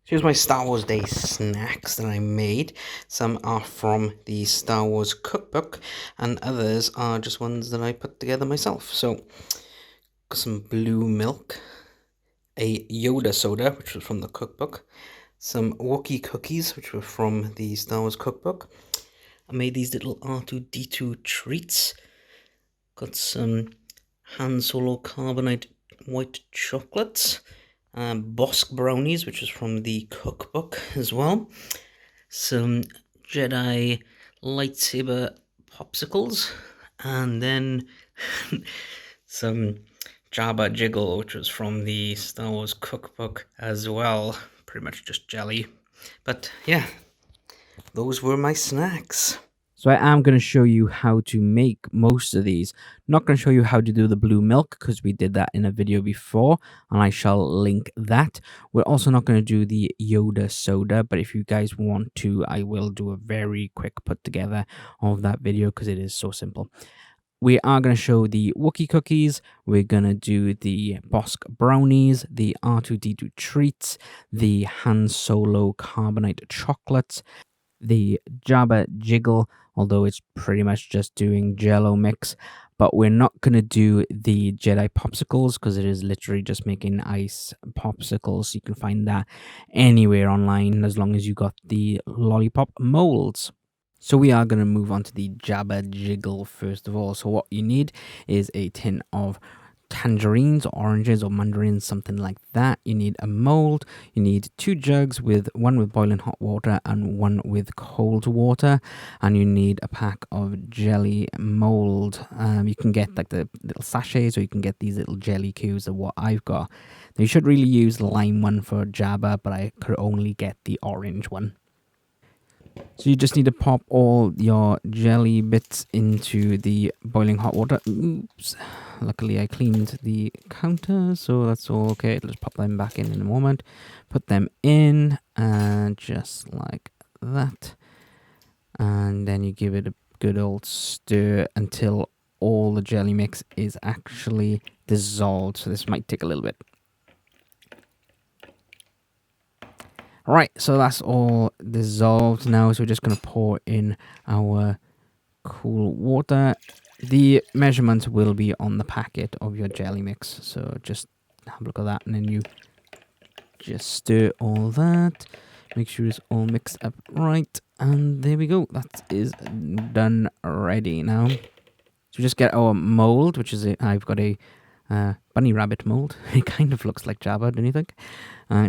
Here's my Star Wars Day snacks that I made. Some are from the Star Wars cookbook, and others are just ones that I put together myself. So, got some blue milk, a Yoda soda, which was from the cookbook, some Wookiee cookies, which were from the Star Wars cookbook. I made these little R2-D2 treats. Got some Solo Carbonite white chocolates. Bossk Brownies, which was from the cookbook as well. Some Jedi lightsaber popsicles. And then some Jabba Jiggle, which was from the Star Wars cookbook as well. Pretty much just jelly. But yeah, those were my snacks. So I am going to show you how to make most of these. Not going to show you how to do the blue milk because we did that in a video before and I shall link that. We're also not going to do the Yoda soda, but if you guys want to, I will do a very quick put together of that video because it is so simple. We are going to show the Wookiee cookies, we're going to do the Bossk Brownies, the R2-D2 treats, the Han Solo Carbonite chocolates, the Jabba Jiggle, although it's pretty much just doing Jello mix, but we're not going to do the Jedi popsicles because it is literally just making ice popsicles. You can find that anywhere online as long as you got the lollipop molds. So we are going to move on to the Jabba Jiggle first of all. So what you need is a tin of tangerines or oranges or mandarins, something like that. You need a mold. You need 2 jugs, with one with boiling hot water and one with cold water, and you need a pack of jelly mold. You can get like the little sachets, or you can get these little jelly cubes of what I've got. Now you should really use the lime one for Jabba, but I could only get the orange one. So you just need to pop all your jelly bits into the boiling hot water. Oops. Luckily I cleaned the counter, so that's all okay. Let's pop them back in a moment. Put them in, and just like that. And then you give it a good old stir until all the jelly mix is actually dissolved. So this might take a little bit. Right, so that's all dissolved now, so we're just going to pour in our cool water. The measurements will be on the packet of your jelly mix, so just have a look at that, and then you just stir all that. Make sure it's all mixed up right, and there we go. That is done ready now. So just get our mold, which is I've got a bunny rabbit mold. It kind of looks like Jabba, don't you think?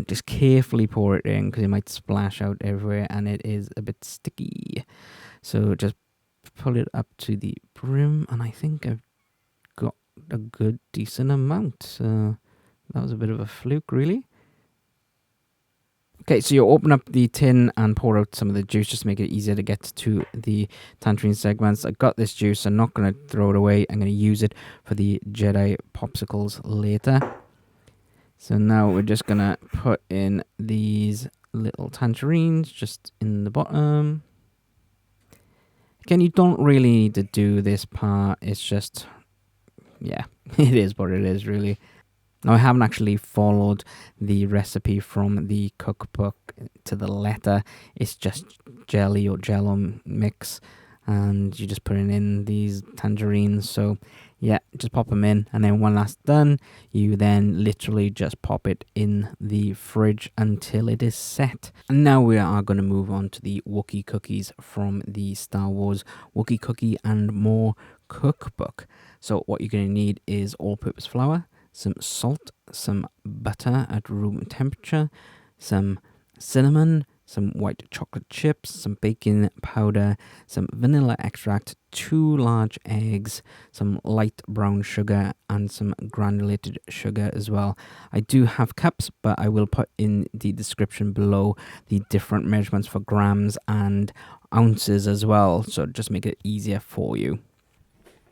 Just carefully pour it in because it might splash out everywhere and it is a bit sticky. So just pull it up to the brim, and I think I've got a good decent amount. That was a bit of a fluke, really. Okay, so you open up the tin and pour out some of the juice just to make it easier to get to the tangerine segments. I got this juice, I'm not going to throw it away. I'm going to use it for the Jedi popsicles later. So now we're just going to put in these little tangerines just in the bottom. Again, you don't really need to do this part. It's just, yeah, it is what it is, really. Now, I haven't actually followed the recipe from the cookbook to the letter. It's just jelly or jello mix, and you just put in these tangerines. So, yeah, just pop them in, and then when that's done, you then literally just pop it in the fridge until it is set. And now we are going to move on to the Wookiee cookies from the Star Wars Wookiee Cookie and More cookbook. So, what you're going to need is all-purpose flour, some salt, some butter at room temperature, some cinnamon, some white chocolate chips, some baking powder, some vanilla extract, 2 large eggs, some light brown sugar, and some granulated sugar as well. I do have cups, but I will put in the description below the different measurements for grams and ounces as well, so just make it easier for you.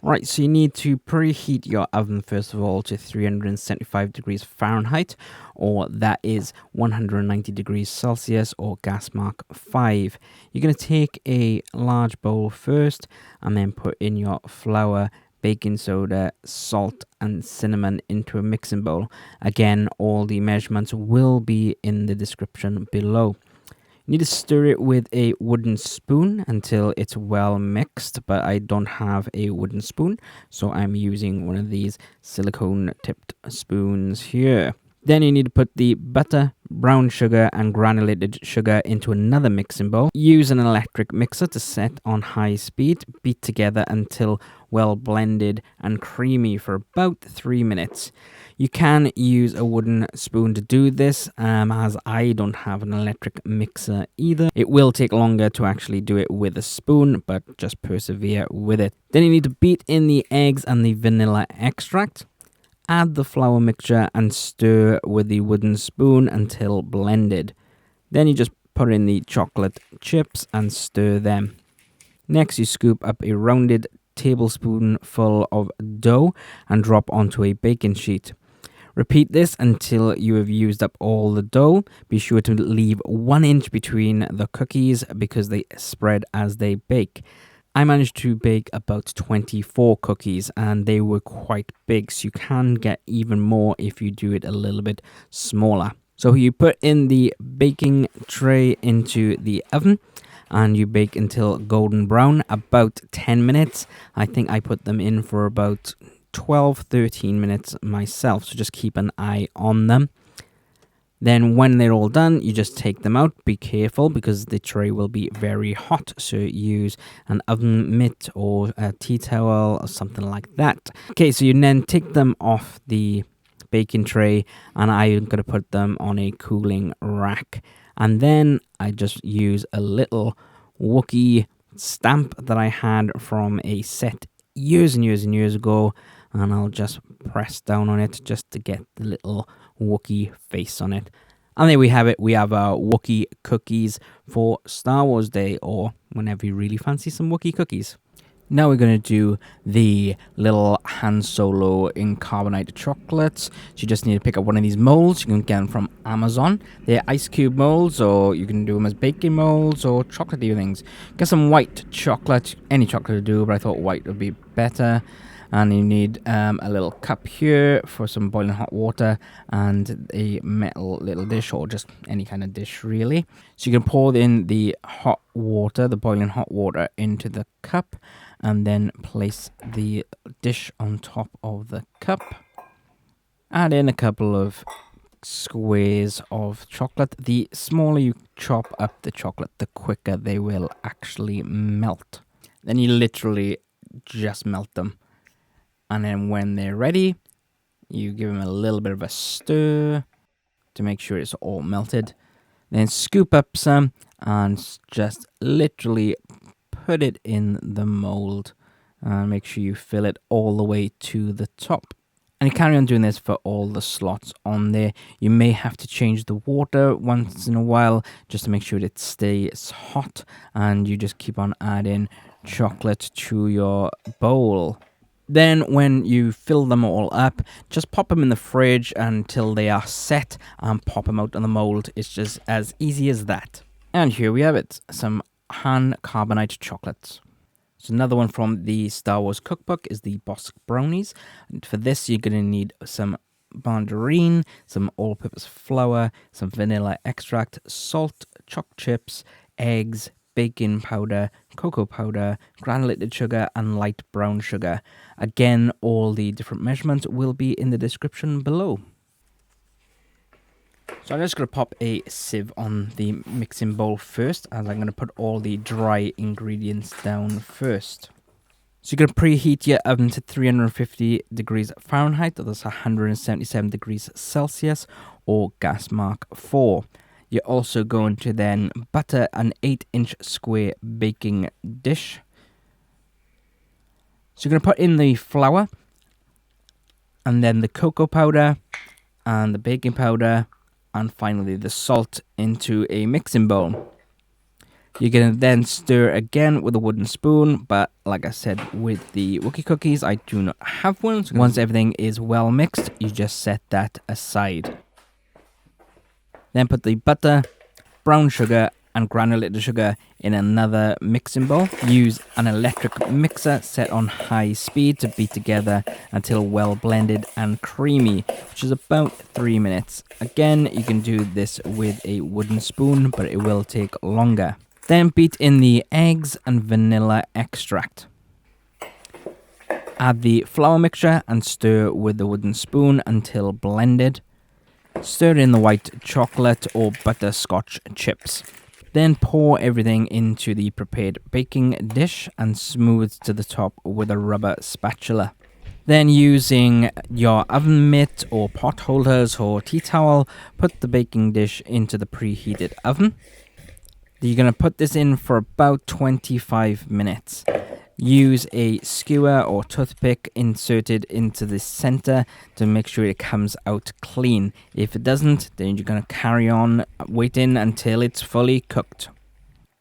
Right, so you need to preheat your oven first of all to 375 degrees Fahrenheit, or that is 190 degrees Celsius, or gas mark 5. You're going to take a large bowl first and then put in your flour, baking soda, salt, and cinnamon into a mixing bowl. Again, all the measurements will be in the description below. You need to stir it with a wooden spoon until it's well mixed, but I don't have a wooden spoon, so I'm using one of these silicone tipped spoons here. Then you need to put the butter, brown sugar, and granulated sugar into another mixing bowl. Use an electric mixer to set on high speed. Beat together until well blended and creamy for about 3 minutes. You can use a wooden spoon to do this, as I don't have an electric mixer either. It will take longer to actually do it with a spoon, but just persevere with it. Then you need to beat in the eggs and the vanilla extract. Add the flour mixture and stir with the wooden spoon until blended. Then you just put in the chocolate chips and stir them. Next, you scoop up a rounded tablespoonful of dough and drop onto a baking sheet. Repeat this until you have used up all the dough. Be sure to leave 1 inch between the cookies because they spread as they bake. I managed to bake about 24 cookies and they were quite big, so you can get even more if you do it a little bit smaller. So you put in the baking tray into the oven and you bake until golden brown, about 10 minutes. I think I put them in for about 12-13 minutes myself, so just keep an eye on them. Then when they're all done, you just take them out. Be careful because the tray will be very hot, so use an oven mitt or a tea towel or something like that. Okay, so you then take them off the baking tray and I'm going to put them on a cooling rack. And then I just use a little Wookiee stamp that I had from a set years and years and years ago, and I'll just press down on it just to get the little Wookiee face on it. And there we have it. We have our Wookiee cookies for Star Wars Day, or whenever you really fancy some Wookiee cookies. Now we're going to do the little Han Solo in carbonite chocolates. So you just need to pick up one of these molds. You can get them from Amazon. They're ice cube molds, or you can do them as baking molds or chocolatey things. Get some white chocolate, any chocolate to do, but I thought white would be better. And you need a little cup here for some boiling hot water and a metal little dish, or just any kind of dish really. So you can pour in the hot water, the boiling hot water, into the cup and then place the dish on top of the cup. Add in a couple of squares of chocolate. The smaller you chop up the chocolate, the quicker they will actually melt. Then you literally just melt them. And then when they're ready, you give them a little bit of a stir to make sure it's all melted. Then scoop up some and just literally put it in the mold. And make sure you fill it all the way to the top. And you carry on doing this for all the slots on there. You may have to change the water once in a while just to make sure it stays hot. And you just keep on adding chocolate to your bowl. Then when you fill them all up, just pop them in the fridge until they are set and pop them out on the mold. It's just as easy as that. And here we have it, some Han Carbonite chocolates. So another one from the Star Wars cookbook is the Bossk Brownies. And for this, you're going to need some margarine, some all-purpose flour, some vanilla extract, salt, choc chips, eggs, baking powder, cocoa powder, granulated sugar, and light brown sugar. Again, all the different measurements will be in the description below. So I'm just going to pop a sieve on the mixing bowl first, as I'm going to put all the dry ingredients down first. So you're going to preheat your oven to 350 degrees Fahrenheit, that's 177 degrees Celsius, or gas mark 4. You're also going to then butter an 8-inch square baking dish. So you're going to put in the flour, and then the cocoa powder, and the baking powder, and finally the salt into a mixing bowl. You're going to then stir again with a wooden spoon, but like I said with the Wookiee cookies, I do not have one. So once everything is well mixed, you just set that aside. Then put the butter, brown sugar, and granulated sugar in another mixing bowl. Use an electric mixer set on high speed to beat together until well blended and creamy, which is about 3 minutes. Again, you can do this with a wooden spoon, but it will take longer. Then beat in the eggs and vanilla extract. Add the flour mixture and stir with the wooden spoon until blended. Stir in the white chocolate or butterscotch chips. Then pour everything into the prepared baking dish and smooth to the top with a rubber spatula. Then using your oven mitt or pot holders or tea towel, put the baking dish into the preheated oven. You're going to put this in for about 25 minutes. Use a skewer or toothpick inserted into the center to make sure it comes out clean. If it doesn't, then you're going to carry on waiting until it's fully cooked.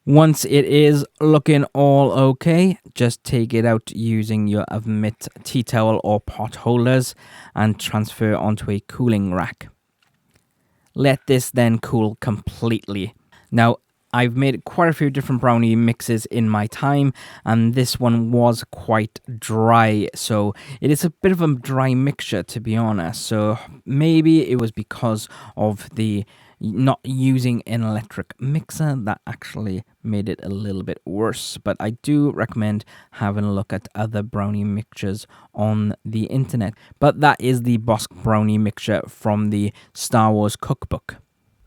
Once it is looking all okay, just take it out using your oven mitt, tea towel or pot holders and transfer onto a cooling rack. Let this then cool completely. Now, I've made quite a few different brownie mixes in my time, and this one was quite dry, so it is a bit of a dry mixture, to be honest. So maybe it was because of the not using an electric mixer that actually made it a little bit worse. But I do recommend having a look at other brownie mixtures on the internet. But that is the Bossk Brownie mixture from the Star Wars cookbook.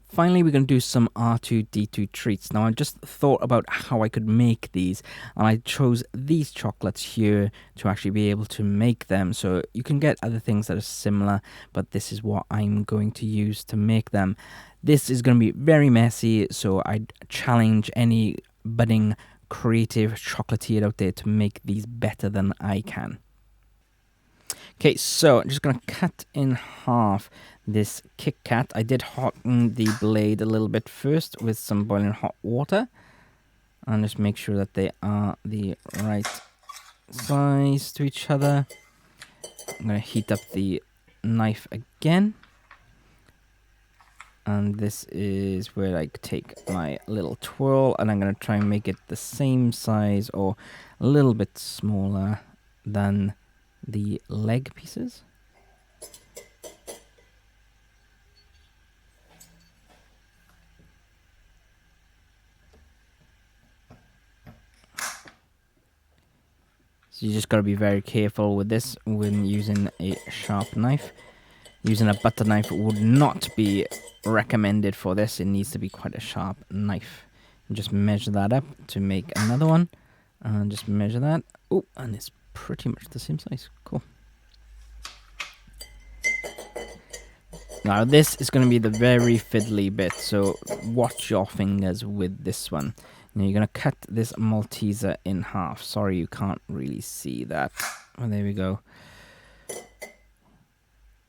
Finally, we're going to do some R2-D2 treats. Now, I just thought about how I could make these, and I chose these chocolates here to actually be able to make them. So you can get other things that are similar, but this is what I'm going to use to make them. This is going to be very messy, so I challenge any budding creative chocolatier out there to make these better than I can. Okay, so I'm just going to cut in half this Kit Kat. I did hotten the blade a little bit first with some boiling hot water. And just make sure that they are the right size to each other. I'm going to heat up the knife again. And this is where I take my little twirl, and I'm going to try and make it the same size or a little bit smaller than the leg pieces. So you just got to be very careful with this when using a sharp knife. Using a butter knife would not be recommended for this. It needs to be quite a sharp knife. Just measure that up to make another one. And just measure that. Oh, and it's pretty much the same size. Cool. Now this is going to be the very fiddly bit, so watch your fingers with this one. Now you're going to cut this Malteser in half. Sorry, you can't really see that. Oh, there we go.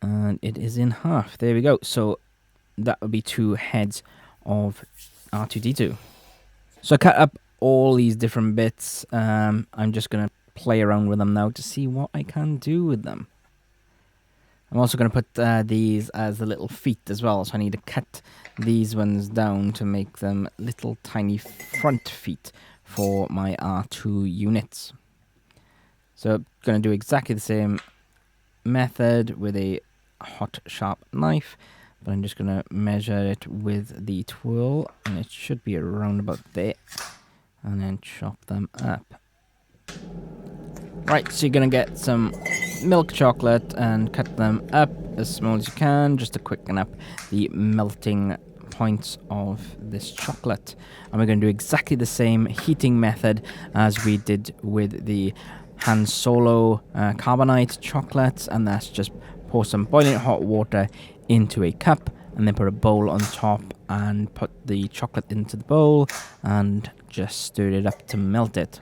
And it is in half. There we go. So that would be 2 heads of R2-D2. So I cut up all these different bits. I'm just going to play around with them now to see what I can do with them. I'm also going to put these as the little feet as well. So I need to cut these ones down to make them little tiny front feet for my R2 units. So I'm going to do exactly the same method with a hot sharp knife, but I'm just going to measure it with the twirl, and it should be around about there, and then chop them up. Right, so you're going to get some milk chocolate and cut them up as small as you can, just to quicken up the melting points of this chocolate. And we're going to do exactly the same heating method as we did with the Han Solo Carbonite chocolates, and that's just pour some boiling hot water into a cup and then put a bowl on top and put the chocolate into the bowl and just stir it up to melt it.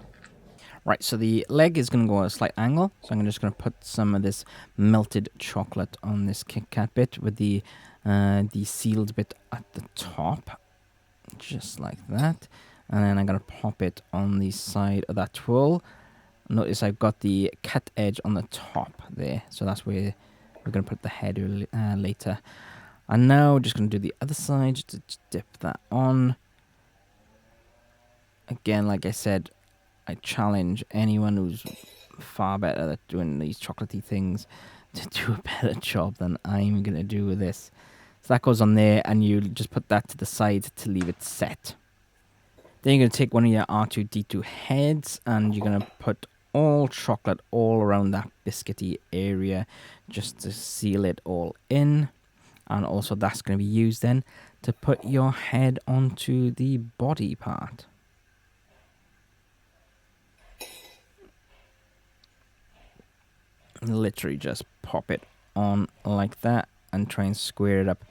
Right, so the leg is going to go at a slight angle, so I'm just going to put some of this melted chocolate on this Kit Kat bit with the sealed bit at the top, just like that. And then I'm going to pop it on the side of that twirl. Notice I've got the cut edge on the top there, so that's where we're going to put the head later. And now we're just going to do the other side, just to dip that on. Again, like I said, I challenge anyone who's far better at doing these chocolatey things to do a better job than I'm going to do with this. So that goes on there, and you just put that to the side to leave it set. Then you're going to take one of your R2-D2 heads, and you're going to put all chocolate all around that biscuity area just to seal it all in. And also that's going to be used then to put your head onto the body part. Literally just pop it on like that and try and square it up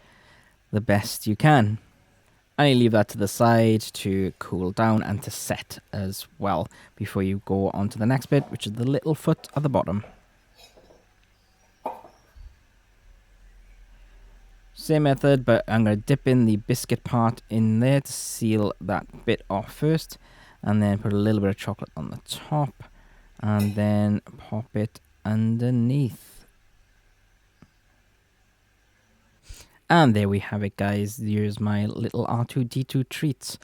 the best you can. And you leave that to the side to cool down and to set as well before you go on to the next bit, which is the little foot at the bottom. Same method, but I'm going to dip in the biscuit part in there to seal that bit off first, and then put a little bit of chocolate on the top, and then pop it underneath. And there we have it, guys. Here's my little R2-D2 treats.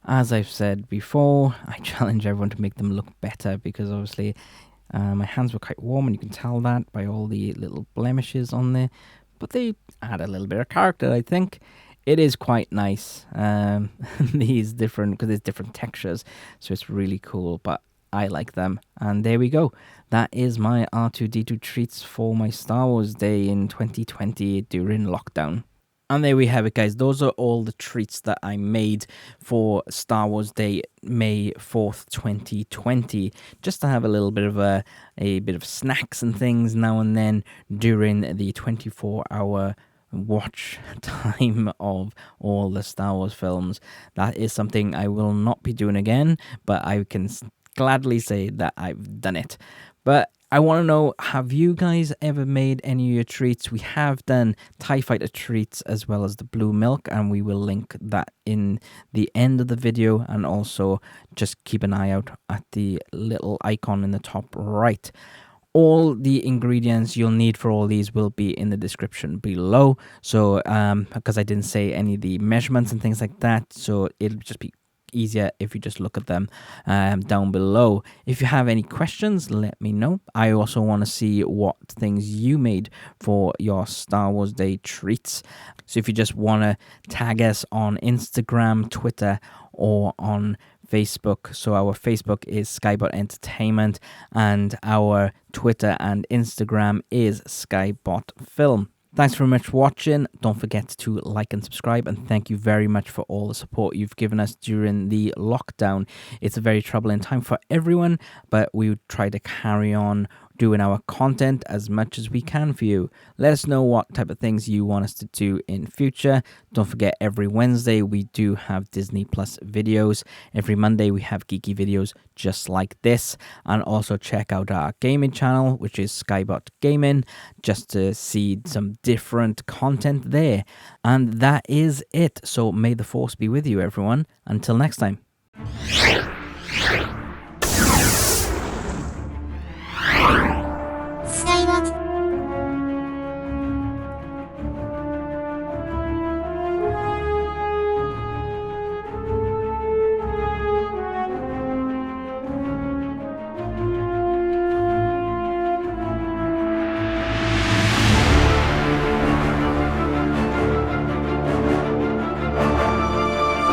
As I've said before, I challenge everyone to make them look better, because obviously my hands were quite warm, and you can tell that by all the little blemishes on there. But they add a little bit of character, I think. It is quite nice, these different, because there's different textures, so it's really cool, but I like them. And there we go. That is my R2-D2 treats for my Star Wars Day in 2020 during lockdown. And there we have it, guys. Those are all the treats that I made for Star Wars Day, May 4th, 2020. Just to have a little bit of a bit of snacks and things now and then during the 24-hour watch time of all the Star Wars films. That is something I will not be doing again, but I can gladly say that I've done it. But I want to know, have you guys ever made any of your treats? We have done TIE Fighter treats as well as the blue milk, and we will link that in the end of the video, and also just keep an eye out at the little icon in the top right. All the ingredients you'll need for all these will be in the description below. So, because I didn't say any of the measurements and things like that, so it'll just be easier if you just look at them down below. If you have any questions, let me know. I also want to see what things you made for your Star Wars Day treats. So if you just want to tag us on Instagram, Twitter, or on Facebook. So our Facebook is Skybot Entertainment, and our Twitter and Instagram is Skybot Film. Thanks very much for watching. Don't forget to like and subscribe, and thank you very much for all the support you've given us during the lockdown. It's a very troubling time for everyone, but we try to carry on doing our content as much as we can for you. Let us know what type of things you want us to do in future. Don't forget, every Wednesday we do have Disney Plus videos. Every Monday we have geeky videos just like this. And also check out our gaming channel, which is Skybot Gaming, just to see some different content there. And that is it. So may the force be with you, everyone. Until next time.